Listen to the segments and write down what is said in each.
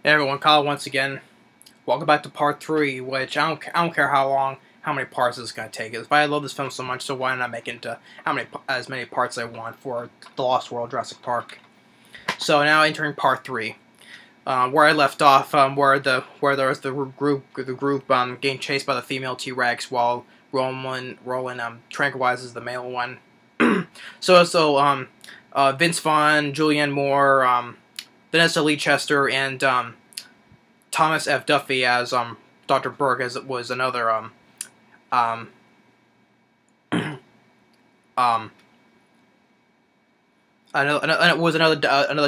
Hey everyone, Kyle once again. Welcome back to part 3, which I don't care how many parts this is going to take. But I love this film so much, so why not make it into as many parts I want for The Lost World, Jurassic Park. So now entering part 3, where I left off, where there was the group getting chased by the female T-Rex while Roland tranquilizes the male one. So Vince Vaughn, Julianne Moore, Vanessa Lee Chester, and Thomas F. Duffy as Dr. Burke was another another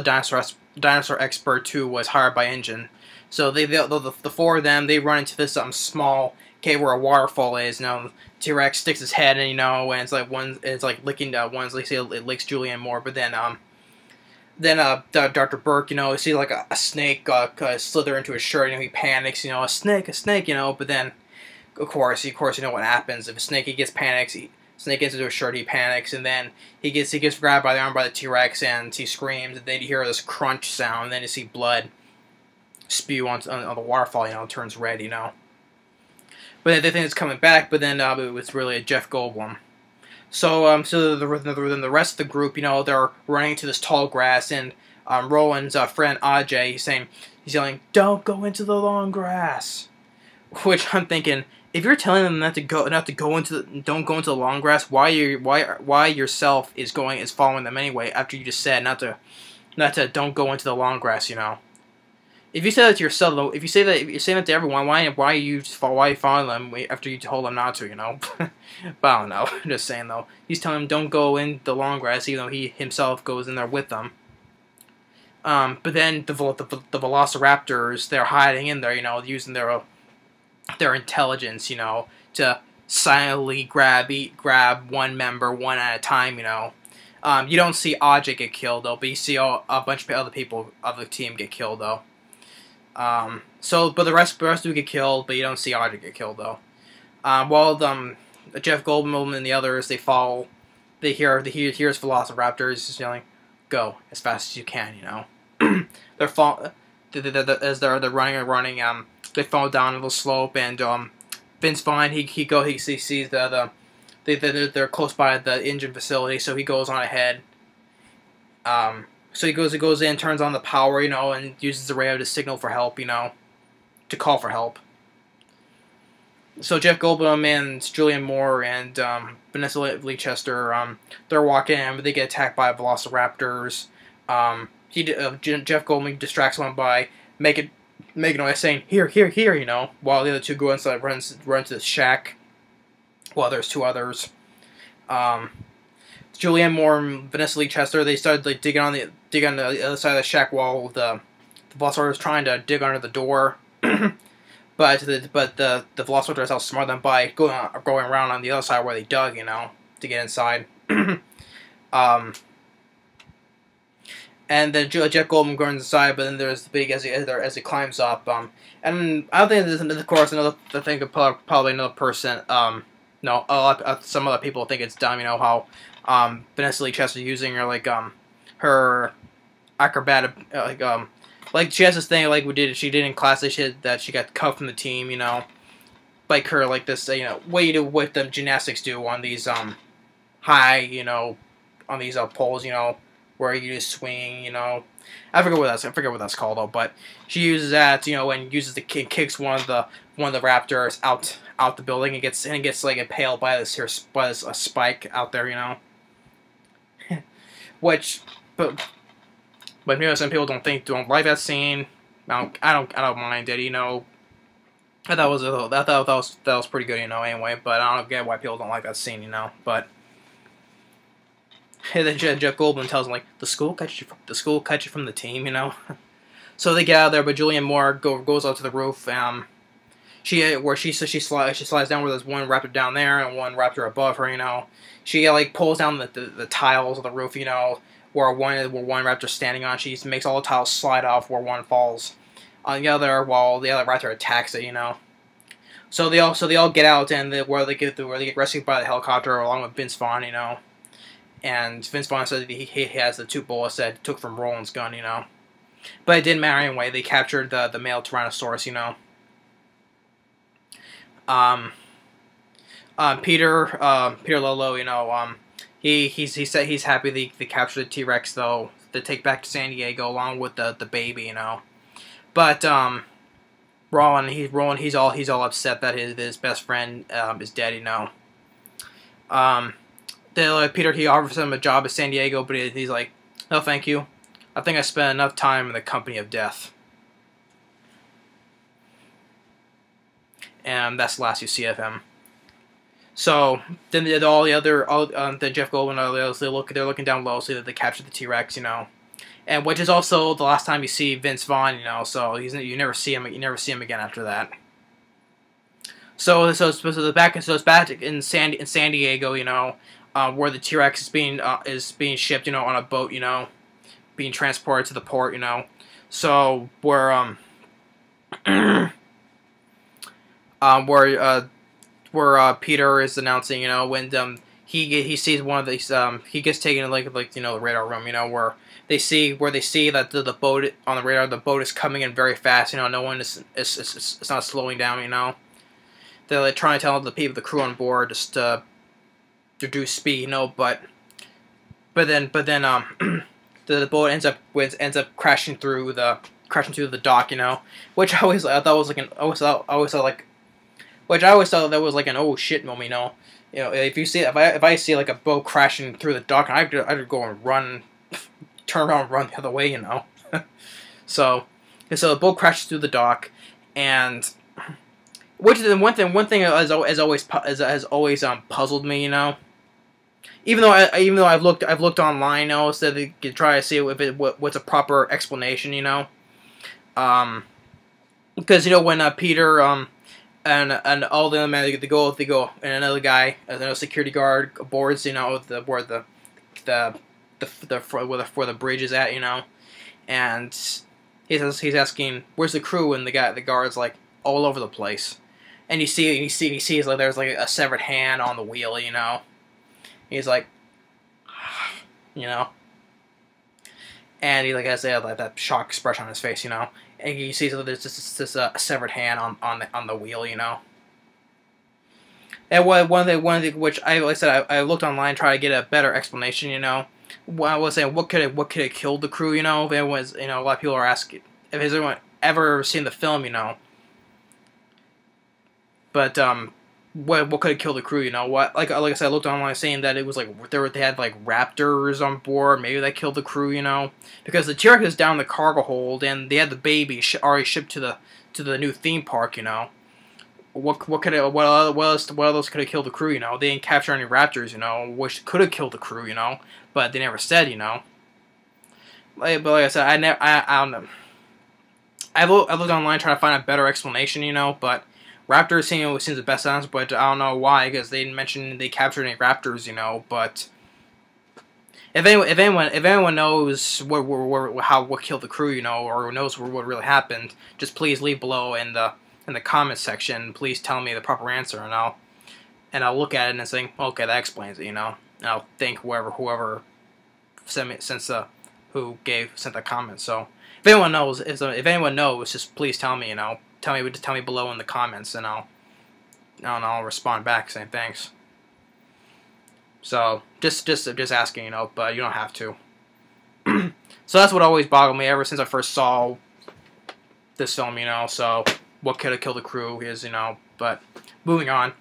dinosaur expert who was hired by Engine. So the four of them, they run into this small cave where a waterfall is. T-Rex sticks his head in, and it's like licking one's like it licks Julianne Moore, but then Dr. Burke, you see like a snake slither into his shirt, he panics, a snake, but then, of course, you know what happens. If a snake, he gets snake gets into his shirt, he panics, and then he gets grabbed by the arm by the T-Rex, and he screams, and then you hear this crunch sound, and then you see blood spew on the waterfall, it turns red, But they think it's coming back, but then it was really Jeff Goldblum. So the rest of the group, they're running to this tall grass, and Roland's friend Ajay, he's yelling, "Don't go into the long grass," which I'm thinking, if you're telling them don't go into the long grass, why yourself is following them anyway after you just said not to don't go into the long grass, If you say that to yourself, though, if you're saying that to everyone, why are you following them after you told them not to, But I don't know. I'm just saying, though. He's telling them don't go in the long grass, even though he himself goes in there with them. But then the Velociraptors, they're hiding in there, using their intelligence, to silently grab one member one at a time, You don't see Ajay get killed, though, but you see a bunch of other people of the team get killed, though. But the rest do get killed, but you don't see Audrey get killed, though. While Jeff Goldblum and the others, they hear Velociraptors just yelling, "Go as fast as you can," As they're running, they fall down a little slope, and Vince Vaughn, he sees they're close by the engine facility, so he goes on ahead. So he goes in, turns on the power, and uses the radio to signal for help, to call for help. So Jeff Goldblum and Julianne Moore and Vanessa Lee Chester, they're walking in, but they get attacked by velociraptors. Jeff Goldblum distracts one by making noise saying here, while the other two go inside, run to the shack. While there's two others. Julianne Moore and Vanessa Lee Chester, they started digging on the other side of the shack wall. The Velociraptor was trying to dig under the door, but the Velociraptor outsmarted them by going around on the other side where they dug, to get inside. And then Jeff Goldblum goes inside, but then there's the big as he climbs up. And I don't think there's, of course, probably another person. No, some other people think it's dumb. How Vanessa Lee Chester using her acrobatic she has this thing she did in class. That she got cut from the team. Like her this way to what the gymnastics do on these high on these poles where you just swing I forget what that's called though, but she uses that and kicks one of the raptors out the building and gets impaled by this spike out there which but some people don't like that scene. I don't mind it, I thought that was pretty good, anyway, but I don't get why people don't like that scene, but and then Jeff Goldblum tells him the school cut you from the team, So they get out of there, but Julianne Moore goes up to the roof. She slides down where there's one raptor down there and one raptor above her. She pulls down the tiles of the roof, where one raptor's standing on. She makes all the tiles slide off where one falls on the other, while the other raptor attacks it. So they all get out, and where they get rescued by the helicopter along with Vince Vaughn. And Vince Vaughn said that he has the two bullets that he took from Roland's gun. But it didn't matter anyway. They captured the male Tyrannosaurus, you know. Peter Lolo, you know, he said he's happy they captured the T-Rex, though, to take back to San Diego along with the baby, you know. But Roland, he's all upset that his best friend is dead, you know. Peter, he offers him a job at San Diego, but he's like, no, thank you. I think I spent enough time in the company of death. And that's the last you see of him. So then all the other, the Jeff Goldblum and all the others, they're looking down low, so that they capture the T-Rex, you know, and which is also the last time you see Vince Vaughn, you know. So you never see him again after that. So it's back in San Diego, you know, where the T-Rex is being shipped, you know, on a boat, you know, being transported to the port, you know. So where Peter is announcing, you know, when he sees one of these, he gets taken to like you know, the radar room, you know, where they see that the boat on the radar, the boat is coming in very fast, you know, no one is it's not slowing down, you know. They're like trying to tell the people, the crew on board, just reduce speed, you know, but then the boat ends up crashing through the dock, you know, which I always thought was like which I always thought that was like an oh shit moment, you know. You know, if I see like a boat crashing through the dock, I'd go and run, turn around, and run the other way, you know. so the boat crashes through the dock, and which is one thing has always puzzled me, you know. Even though I've looked online, you know, so they can try to see what's a proper explanation, you know. Because you know when Peter and all the other men they go and another guy, another security guard boards, you know, where the bridge is at, you know, and he's asking where's the crew, and the guard's like all over the place, and he sees like there's like a severed hand on the wheel, you know. He's like, you know, and he like has that shock expression on his face, you know. And you see that there's just this severed hand on the wheel, you know. And one thing which I looked online, try to get a better explanation, you know. I was saying what could have killed the crew, you know. If it was, you know, a lot of people are asking if has anyone ever seen the film, you know. But what could have killed the crew, you know? What like I said, I looked online saying that it was like they had like raptors on board, maybe that killed the crew, you know, because the T-Rex is down the cargo hold and they had the baby already shipped to the new theme park, you know. What else could have killed the crew, you know? They didn't capture any raptors, you know, which could have killed the crew, you know, but they never said, you know. But like I said, I don't know. I looked online trying to find a better explanation, you know, but raptors seems the best answer, but I don't know why, because they didn't mention they captured any raptors, you know. But if anyone knows what killed the crew, you know, or knows what really happened, just please leave below in the comments section. Please tell me the proper answer, and I'll look at it and think, okay, that explains it, you know. And I'll thank whoever sent the comment. So if anyone knows, just please tell me, you know. Tell me below in the comments, and I'll respond back saying thanks. So just asking, you know, but you don't have to. So that's what always boggled me ever since I first saw this film, you know. So what could have killed the crew is, you know. But moving on.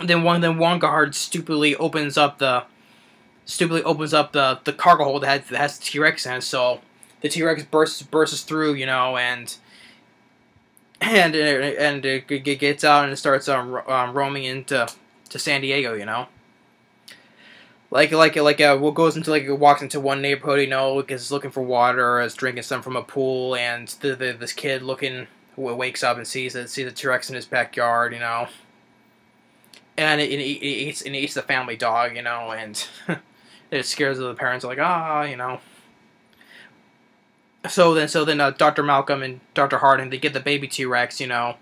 Then one guard stupidly opens up the cargo hold that has the T-Rex in it, so the T-Rex bursts through, you know, and it gets out and it starts roaming into San Diego, you know. What goes into walks into one neighborhood, you know, is looking for water, is drinking some from a pool, and this kid wakes up and sees the T-Rex in his backyard, you know, and it eats the family dog, you know, and it scares the parents, like, you know. So then Dr. Malcolm and Dr. Harding, they get the baby T-Rex, you know,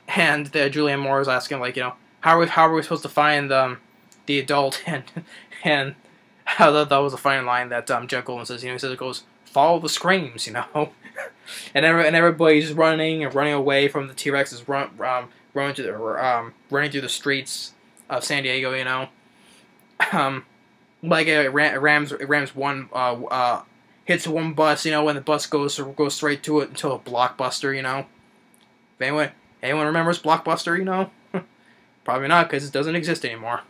and Julianne Moore is asking, like, you know, how are we supposed to find the adult, and I thought that was a funny line that Jeff Goldblum says. He says it goes, "Follow the screams," and everybody's running away from the T-Rexes, running through the streets of San Diego. Like it rams one hits one bus, and the bus goes straight to it until a Blockbuster. If anyone remembers Blockbuster, probably not, because it doesn't exist anymore.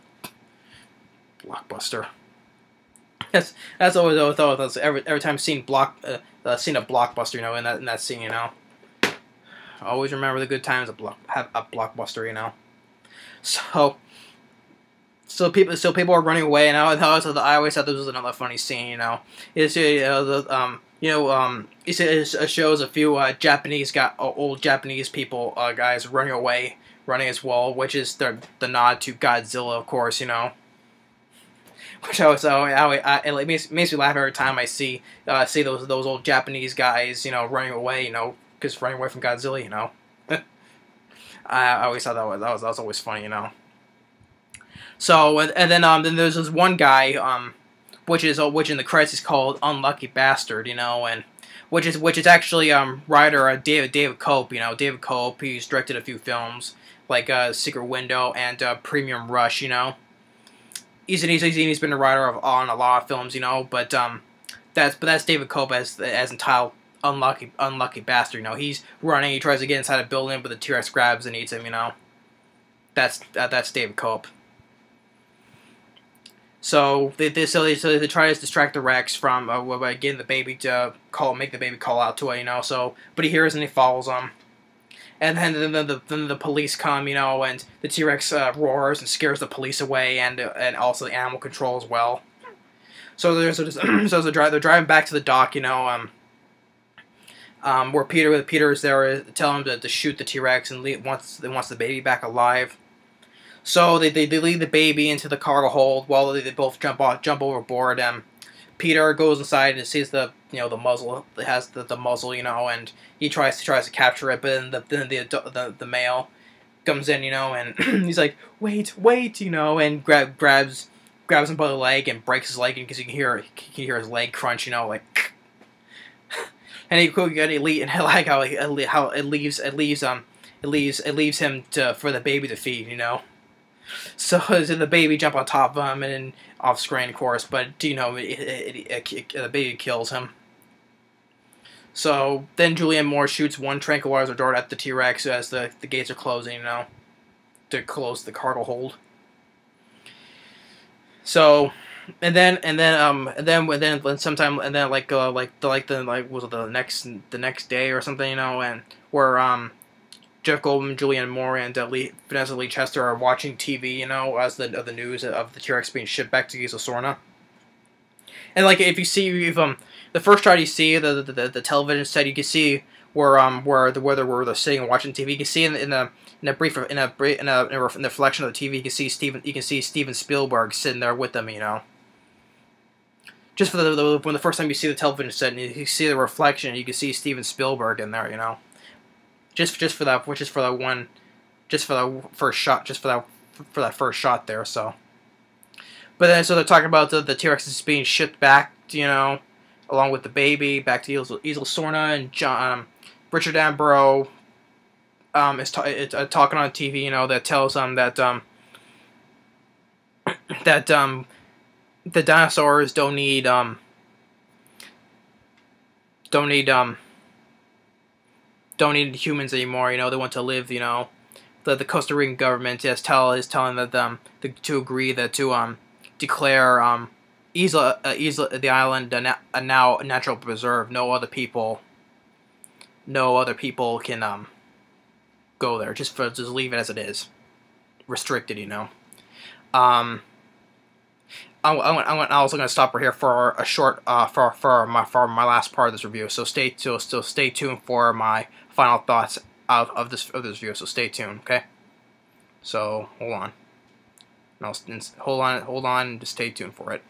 Blockbuster. That's always I thought. That's every time seen a Blockbuster, in that scene, Always remember the good times of Blockbuster, So people are running away, and I always thought this was another funny scene, It shows a few old Japanese people, guys running away, running as well, which is the nod to Godzilla, of course, Which it makes me laugh every time I see those old Japanese guys, running away, because running away from Godzilla, I always thought that was always funny, So and then there's this one guy, which in the credits is called Unlucky Bastard, and which is actually writer David Cope, David Cope. He's directed a few films like Secret Window and Premium Rush, He's been a writer on a lot of films, but that's David Cope as entitled Unlucky Bastard. He's running, he tries to get inside a building, but the T-Rex grabs and eats him. That's David Cope. So they try to distract the Rex from by getting the baby to make the baby call out to it, but he hears and he follows them. And then the police come, and the T-Rex roars and scares the police away, and also the animal control as well. So they're driving back to the dock, where Peter is there, telling him to shoot the T-Rex and wants the baby back alive. So they lead the baby into the cargo hold while they both jump overboard. Peter goes inside and sees the muzzle. It has the muzzle, and he tries to capture it, but then the male comes in, and he's like, wait, and grabs him by the leg and breaks his leg, because you can hear his leg crunch, like. And I like how it leaves him for the baby to feed, So the baby jump on top of him and off screen, of course, but the baby kills him. So then Julianne Moore shoots one tranquilizer dart at the T-Rex as the gates are closing, to close the cargo hold. So the next day or something, and where Jeff Goldblum, Julianne Moore, and Vanessa Lee Chester are watching TV, as the news of the T-Rex being shipped back to Giza Sorna. And if you see, the first shot you see the television set, you can see where they're sitting and watching TV. You can see in the reflection of the TV, you can see Steven Spielberg sitting there with them, Just for when the first time you see the television set and you see the reflection, you can see Steven Spielberg in there, Just for that first shot there. So, but then so they're talking about the T-Rex is being shipped back, along with the baby back to Isla Sorna, and Richard Attenborough is talking on TV, that tells them that the dinosaurs don't need humans anymore. They want to live. The Costa Rican government is telling them to agree that to declare the island a now natural preserve. No other people can go there. Just leave it as it is, restricted. I'm also going to stop right here for a short for my last part of this review. So stay tuned for my final thoughts of this review. So stay tuned, okay? So hold on, just stay tuned for it.